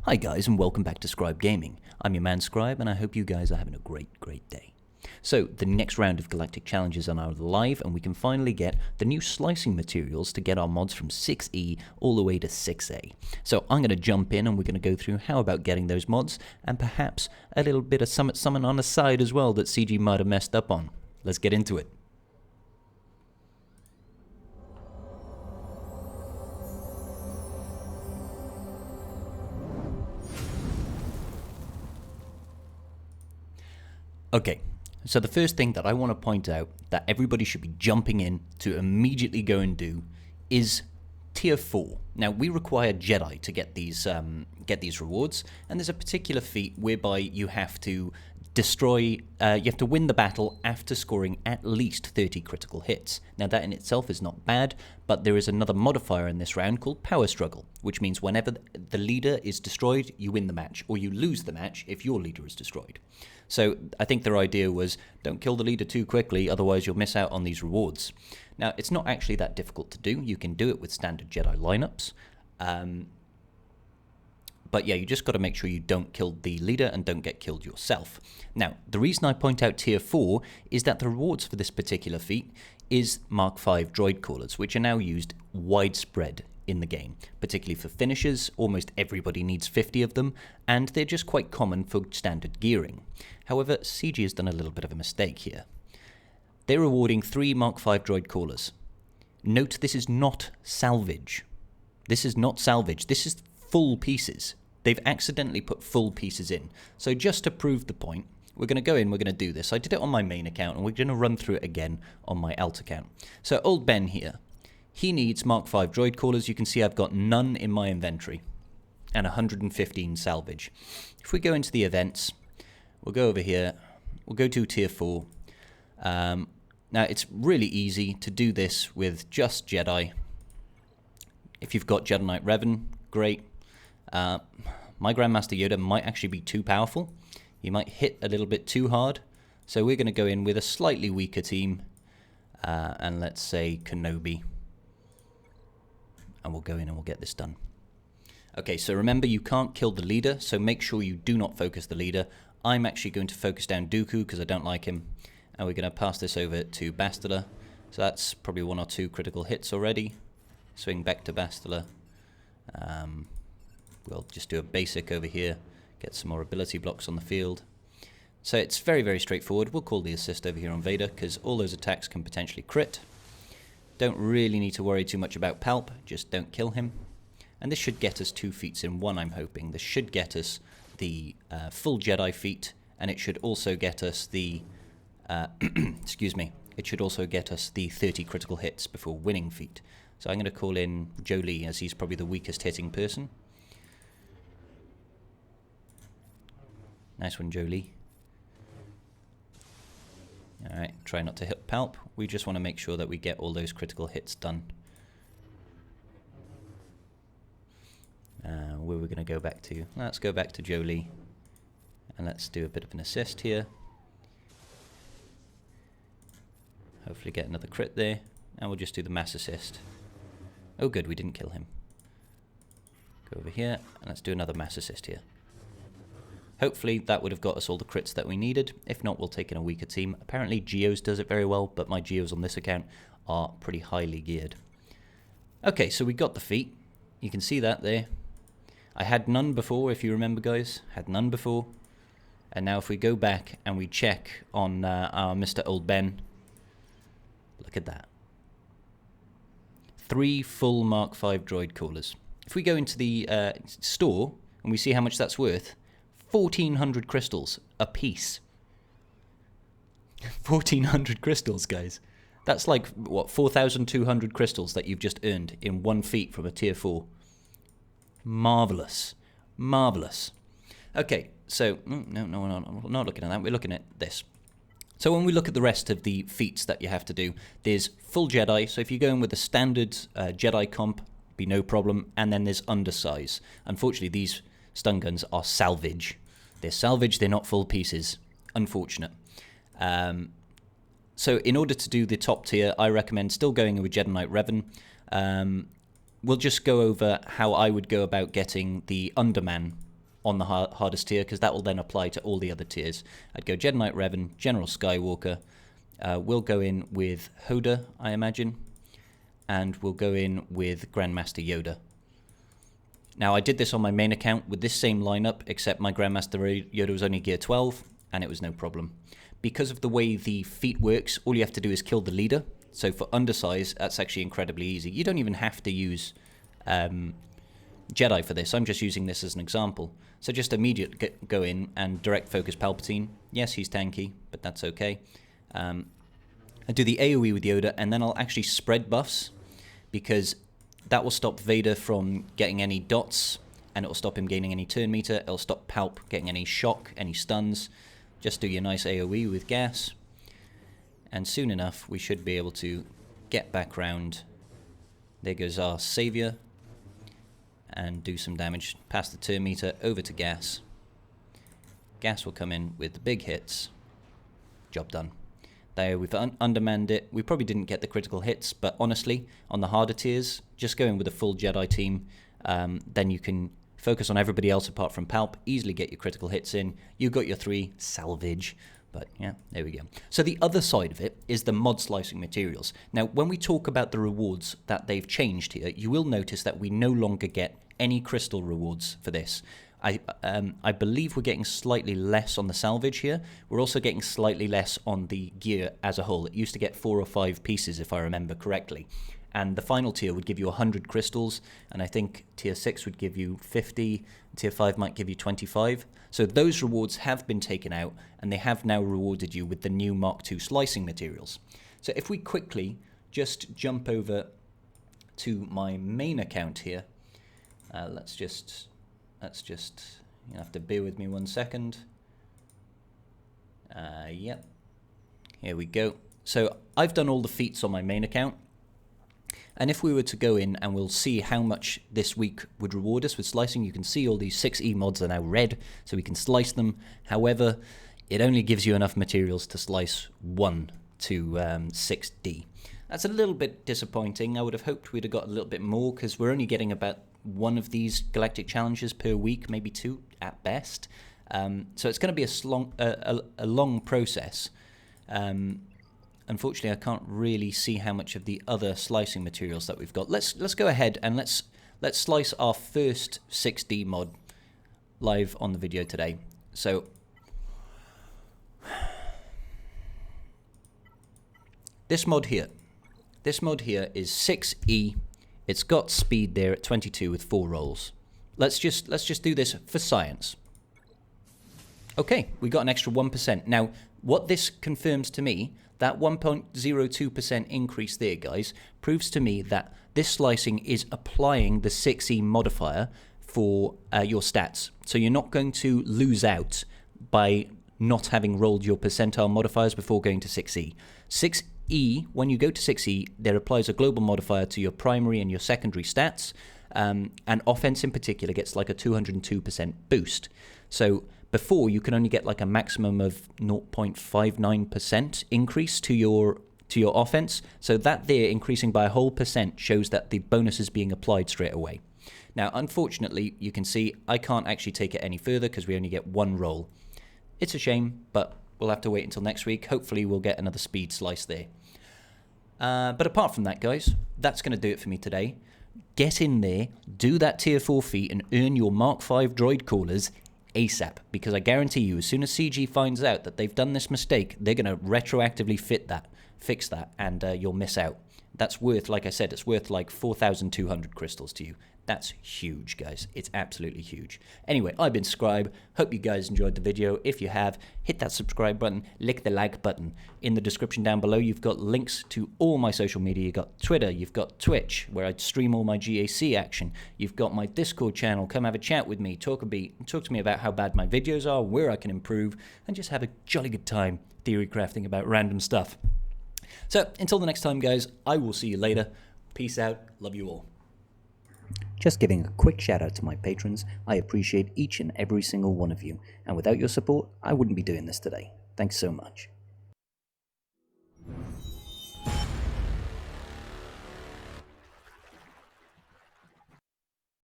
Hi guys, and welcome back to Scribe Gaming. I'm your man Scribe, and I hope you guys are having a great day. So, the next round of Galactic Challenges are now live, and we can finally get the new slicing materials to get our mods from 6E all the way to 6A. So, I'm going to jump in and we're going to go through how about getting those mods, and perhaps a little bit of something on the side as well that CG might have messed up on. Let's get into it. Okay, so the first thing that I want to point out that everybody should be jumping in to immediately go and do is Tier 4. Now, we require Jedi to get these rewards, and there's a particular feat whereby you have to you have to win the battle after scoring at least 30 critical hits. Now, that in itself is not bad, but there is another modifier in this round called Power Struggle, which means whenever the leader is destroyed, you win the match, or you lose the match if your leader is destroyed. So I think their idea was, don't kill the leader too quickly, otherwise you'll miss out on these rewards. Now, it's not actually that difficult to do. You can do it with standard Jedi lineups. But yeah, you just got to make sure you don't kill the leader and don't get killed yourself. Now, the reason I point out Tier 4 is that the rewards for this particular feat is MK5 DROID CALLERS, which are now used widespread in the game, particularly for finishers. Almost everybody needs 50 of them, and they're just quite common for standard gearing. However, CG has done a little bit of a mistake here. They're rewarding 3 MK5 DROID CALLERS. Note, this is not salvage. This is not salvage. This is full pieces. They've accidentally put full pieces in. So just to prove the point, we're going to go in, we're going to do this. I did it on my main account, and we're going to run through it again on my alt account. So old Ben here, he needs MK5 DROID CALLERS. You can see I've got none in my inventory and 115 salvage. If we go into the events, we'll go over here, we'll go to Tier 4. Now, it's really easy to do this with just Jedi. If you've got Jedi Knight Revan, great. My Grandmaster Yoda might actually be too powerful. He might hit a little bit too hard. So we're going to go in with a slightly weaker team. And let's say Kenobi. And we'll go in and we'll get this done. Okay, so remember, you can't kill the leader, so make sure you do not focus the leader. I'm actually going to focus down Dooku because I don't like him. And we're going to pass this over to Bastila. So that's probably 1 or 2 critical hits already. Swing back to Bastila. We'll just do a basic over here, get some more ability blocks on the field. So it's very straightforward. We'll call the assist over here on Vader because all those attacks can potentially crit. Don't really need to worry too much about Palp, just don't kill him. And this should get us 2 feats in 1, I'm hoping. This should get us the full Jedi feat, and it should also get us the, excuse me, it should also get us the 30 critical hits before winning feat. So I'm going to call in Jolie, as he's probably the weakest hitting person. Nice one, Jolie. Alright, try not to hit Palp. We just want to make sure that we get all those critical hits done. Where we're going to go back to? Let's go back to Jolie. And let's do a bit of an assist here. Hopefully get another crit there. And we'll just do the mass assist. Oh good, we didn't kill him. Go over here, and let's do another mass assist here. Hopefully that would have got us all the crits that we needed. If not, we'll take in a weaker team. Apparently Geos does it very well, but my Geos on this account are pretty highly geared. Okay, so we got the feat. You can see that there. I had none before, if you remember, guys. Had none before. And now if we go back and we check on our Mr. Old Ben, look at that. 3 full MK5 DROID CALLERS. If we go into the store and we see how much that's worth, 1,400 crystals a piece. 1,400 crystals, guys. That's like, what, 4,200 crystals that you've just earned in 1 feat from a Tier 4. Marvellous. Marvellous. Okay, so, no, we're not looking at that. We're looking at this. So when we look at the rest of the feats that you have to do, there's full Jedi. So if you go in with a standard Jedi comp, be no problem. And then there's undersize. Unfortunately, these stun guns are salvage. They're salvage, they're not full pieces. Unfortunate. So in order to do the top tier, I recommend still going with Jedi Knight Revan. We'll just go over how I would go about getting the Undermanned on the hardest tier, because that will then apply to all the other tiers. I'd go Jedi Knight Revan, General Skywalker. We'll go in with Hoda, I imagine, and we'll go in with Grandmaster Yoda. Now, I did this on my main account with this same lineup, except my Grandmaster Yoda was only gear 12, and it was no problem. Because of the way the feat works, all you have to do is kill the leader. So for undersize, that's actually incredibly easy. You don't even have to use Jedi for this. I'm just using this as an example. So just immediately go in and direct focus Palpatine. Yes, he's tanky, but that's okay. I do the AoE with Yoda, and then I'll actually spread buffs, because that will stop Vader from getting any dots, and it will stop him gaining any turn meter. It'll stop Palp getting any shock, any stuns. Just do your nice AoE with gas, and soon enough we should be able to get back round. There goes our Saviour, and do some damage past the turn meter over to gas. Gas will come in with the big hits. Job done. There, we've undermanned it. We probably didn't get the critical hits, but honestly, on the harder tiers, just going with a full Jedi team, then you can focus on everybody else apart from Palp, easily get your critical hits in. You got your 3, salvage, but yeah, there we go. So the other side of it is the mod slicing materials. Now, when we talk about the rewards that they've changed here, you will notice that we no longer get any crystal rewards for this. I believe we're getting slightly less on the salvage here. We're also getting slightly less on the gear as a whole. It used to get 4 or 5 pieces, if I remember correctly. And the final tier would give you 100 crystals, and I think tier 6 would give you 50, tier 5 might give you 25. So those rewards have been taken out, and they have now rewarded you with the new Mark II slicing materials. So if we quickly just jump over to my main account here, let's just, you have to bear with me 1 second. Yep, here we go. So I've done all the feats on my main account. And if we were to go in and we'll see how much this week would reward us with slicing, you can see all these 6E mods are now red, so we can slice them. However, it only gives you enough materials to slice 1 to 6D. That's a little bit disappointing. I would have hoped we'd have got a little bit more, because we're only getting about 1 of these Galactic Challenges per week, maybe 2 at best. So it's going to be a long process. Unfortunately, I can't really see how much of the other slicing materials that we've got. Let's go ahead and let's slice our first 6D mod live on the video today. So this mod here is 6E. It's got speed there at 22 with 4 rolls. Let's just do this for science. Okay, we got an extra 1%. Now, what this confirms to me, that 1.02% increase there, guys, proves to me that this slicing is applying the 6E modifier for your stats. So you're not going to lose out by not having rolled your percentile modifiers before going to 6E. 6E, when you go to 6E, there applies a global modifier to your primary and your secondary stats, and offense in particular gets like a 202% boost. So before, you can only get like a maximum of 0.59% increase to your offense. So that there increasing by a whole % shows that the bonus is being applied straight away. Now, unfortunately, you can see I can't actually take it any further because we only get 1 roll. It's a shame, but we'll have to wait until next week. Hopefully, we'll get another speed slice there. But apart from that, guys, that's going to do it for me today. Get in there, do that tier 4 feat, and earn your Mark 5 droid callers ASAP, because I guarantee you, as soon as CG finds out that they've done this mistake, they're going to retroactively fix that, and you'll miss out. That's worth, like I said, it's worth like 4,200 crystals to you. That's huge, guys. It's absolutely huge. Anyway, I've been Scribe. Hope you guys enjoyed the video. If you have, hit that subscribe button, lick the like button. In the description down below, you've got links to all my social media. You've got Twitter, you've got Twitch, where I stream all my GAC action. You've got my Discord channel. Come have a chat with me. Talk to me about how bad my videos are, where I can improve, and just have a jolly good time theory crafting about random stuff. So, until the next time, guys, I will see you later. Peace out. Love you all. Just giving a quick shout out to my patrons. I appreciate each and every single one of you, and without your support, I wouldn't be doing this today. Thanks so much.